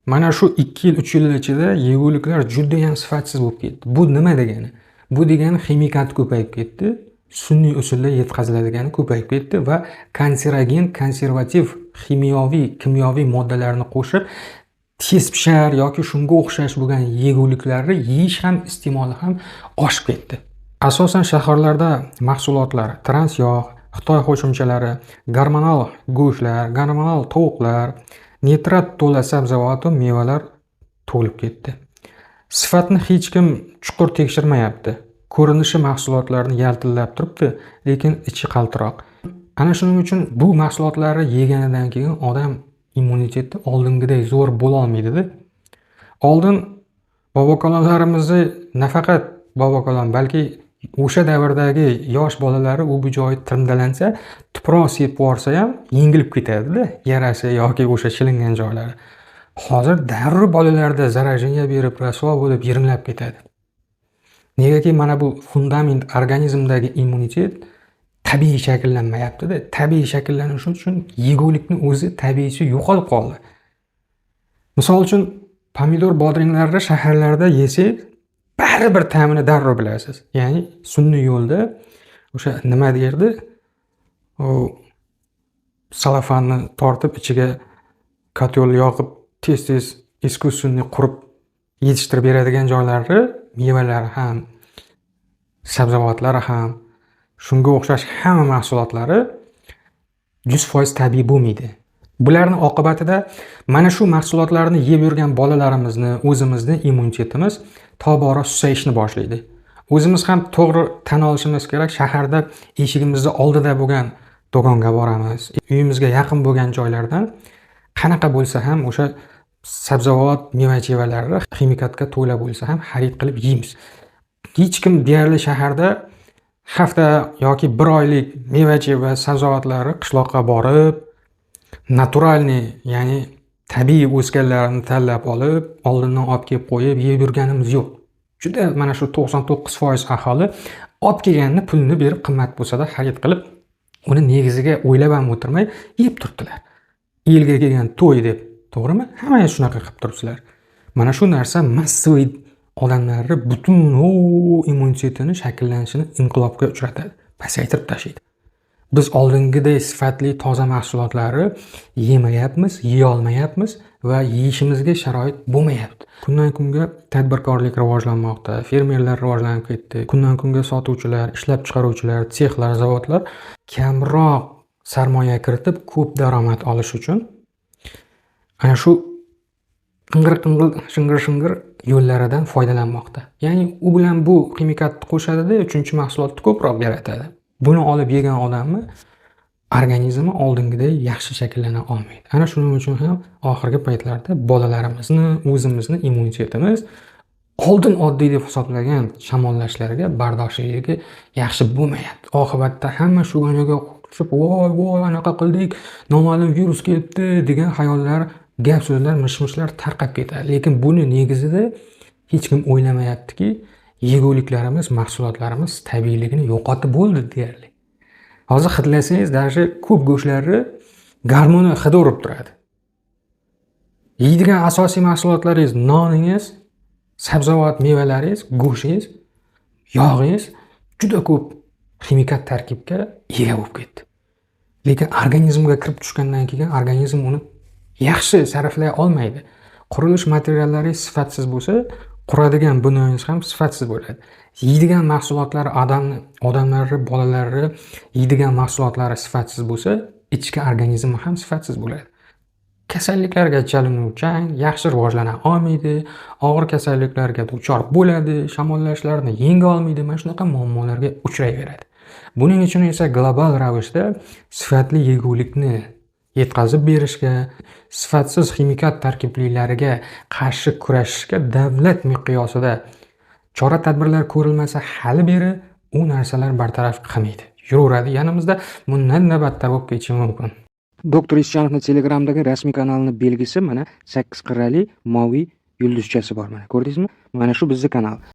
Mana shu 2 yil, 3 yil ichida yeguliklar juda ham sifatsiz bo'lib ketdi. Bu nima degani? Bu degani ximikati ko'payib ketdi. Sun'iy usulda yetkaziladigani ko'payib ketdi va kanserogen, konservativ kimyoviy moddalarni qo'shib tez pishar yoki shunga o'xshash bo'lgan yeguliklarni yeyish ham iste'moli ham oshib ketdi. Asosan shaharlarda mahsulotlar, trans yog', Xitoy qo'shimchalari, gormonal go'shtlar, gormonal tovuqlar, nitrat to'la sabzavot va mevalar to'lib ketdi. Sifatni hech kim chuqur tekshirmayapti. Ko'rinishi mahsulotlarni yaltillab turibdi, lekin ichi qaltiroq. Ana shuning uchun bu mahsulotlarni yeganidan keyin odam immuniteti oldingidek zo'r bo'la olmaydi-da. Oldin bobokalonlarimizni nafaqat bobokalon, balki o'sha davrdagi yosh bolalari u bu joyi timdalansa, tuproq sepib borsa ham yengilib ketadi-da, yarasi yoki o'sha shilingan joylari. Hozir darrov bolalarda zaражение berib, rasvo bo'lib yiringlab ketadi. Negaki mana bu fundament organizmdagi immunitet tabiiy shakllanmayapti-da. Tabiiy shakllanishi uchun yegulikni o'zi tabiiysi yo'qolib qoldi. Misol uchun pomidor bodringlarni shaharlarda yesak, baribir ta'mini darrov bilasiz. Ya'ni sun'iy yo'lda o'sha nima derdi? O salafanni tortib ichiga kotyol yoqib, tez-tez искусственный qurib yetishtirib beradigan joylarni mevalari ham, sabzavotlari ham, shunga o'xshash hamma mahsulotlari 100% tabiiy bo'lmaydi. Bularning oqibatida mana shu mahsulotlarni yeb yurgan bolalarimizni, o'zimizni immunitetimiz tobora susayishni boshlaydi. O'zimiz ham to'g'ri tan olishimiz kerak, shaharda eshigimizning oldida bo'lgan do'konga boramiz. Uyimizga yaqin bo'lgan joylardan qanaqa bo'lsa ham o'sha sabzavot, meva-chevalarni ximikatga to'la bo'lsa ham xarid qilib yeymiz. Hech kim deyarli shaharda hafta yoki 1 oylik meva-cheva, sabzavotlarni qishloqqa borib, naturalniy, ya'ni tabiiy o'sganlarini tanlab olib, oldindan olib kelib qo'yib yeb yurganimiz yo'q. Juda mana shu 99% aholi olib kelganini pulni berib qimmat bo'lsa-da xarid qilib, uni negiziga o'ylab ham o'tirmay yeb turibdilar. Yilga kelgan to'y deb, to'g'rimi? Hammangiz shunaqa qilib turibsizlar. Mana shu narsa massiviy odamlarni butun immunitetini shakllanishini inqilobga uchratadi, pasaytirib tashlaydi. Biz oldingidek sifatli toza mahsulotlarni yemayapmiz, yeya olmayapmiz va yeyishimizga sharoit bo'lmayapti. Kundan kunga tadbirkorlik rivojlanmoqda, fermerlar rivojlanib ketdi. Kundan kunga sotuvchilar, ishlab chiqaruvchilar, sexlar, zavodlar kamroq sarmoya kiritib, ko'p daromad olish uchun ana shu shing'ir yo'llaridan foydalanmoqda. Ya'ni u bilan bu ximikatni qo'shadi-da, 3-mahsulotni ko'proq yaratadi. Buni olib yegan odamni organizmi oldingidek yaxshi shakllana olmaydi. Ana shuning uchun ham oxirgi paytlarda bolalarimizni, o'zimizni immunitetimiz oldin oddiy deb hisoblagan shamollashlarga bardoshligi yaxshi bo'lmayapti. Oqibatda hamma shu joyga tushib, voy anaqa qildik, noma'lum virus kelibdi degan xayollar, gap so'zlar, mish-mishlar tarqab ketadi. Lekin buni negizida hech kim o'ylamayaptiki, yeguliklarimiz, mahsulotlarimiz tabiiyligini yo'qotib bo'ldi deyarli. Hozir hidlasangiz, даже ko'p go'shtlarni gormoni hidi urib turadi. Yeydigan asosiy mahsulotlaringiz, noningiz, sabzavot, mevalaringiz, go'shtingiz, yog'ingiz juda ko'p ximikat tarkibga ega bo'lib ketdi. Lekin organizmga kirib tushgandan keyin organizm uni yaxshi sarflay olmaydi. Qurilish materiallari sifatsiz bo'lsa, quradigan binoyingiz ham sifatsiz bo'ladi. Yeydigan mahsulotlar odamlarni, bolalarni yeydigan mahsulotlari sifatsiz bo'lsa, ichki organizmi ham sifatsiz bo'ladi. Kasalliklarga chalinuvchan, yaxshi rivojlana olmaydi, og'ir kasalliklarga duchor bo'ladi, shamollashlarni yenga olmaydi, mana shunaqa muammolarga uchrayveradi. Buning uchun esa global ravishda sifatli yegulikni yetkazib berishga, sifatsiz ximikat tarkiblilariga qarshi kurashishga davlat miqyosida chora-tadbirlar ko'rilmasa, hali beri u narsalar bartaraf qilmaydi. Yuraveradi, yanimizda bundan battar bo'lib ketishi mumkin. Doktor Isyonovning Telegramdagi rasmiy kanalining belgisi mana 8 qirrali moviy yulduzchasi bor. Mana ko'rdingizmi? Mana shu bizning kanal.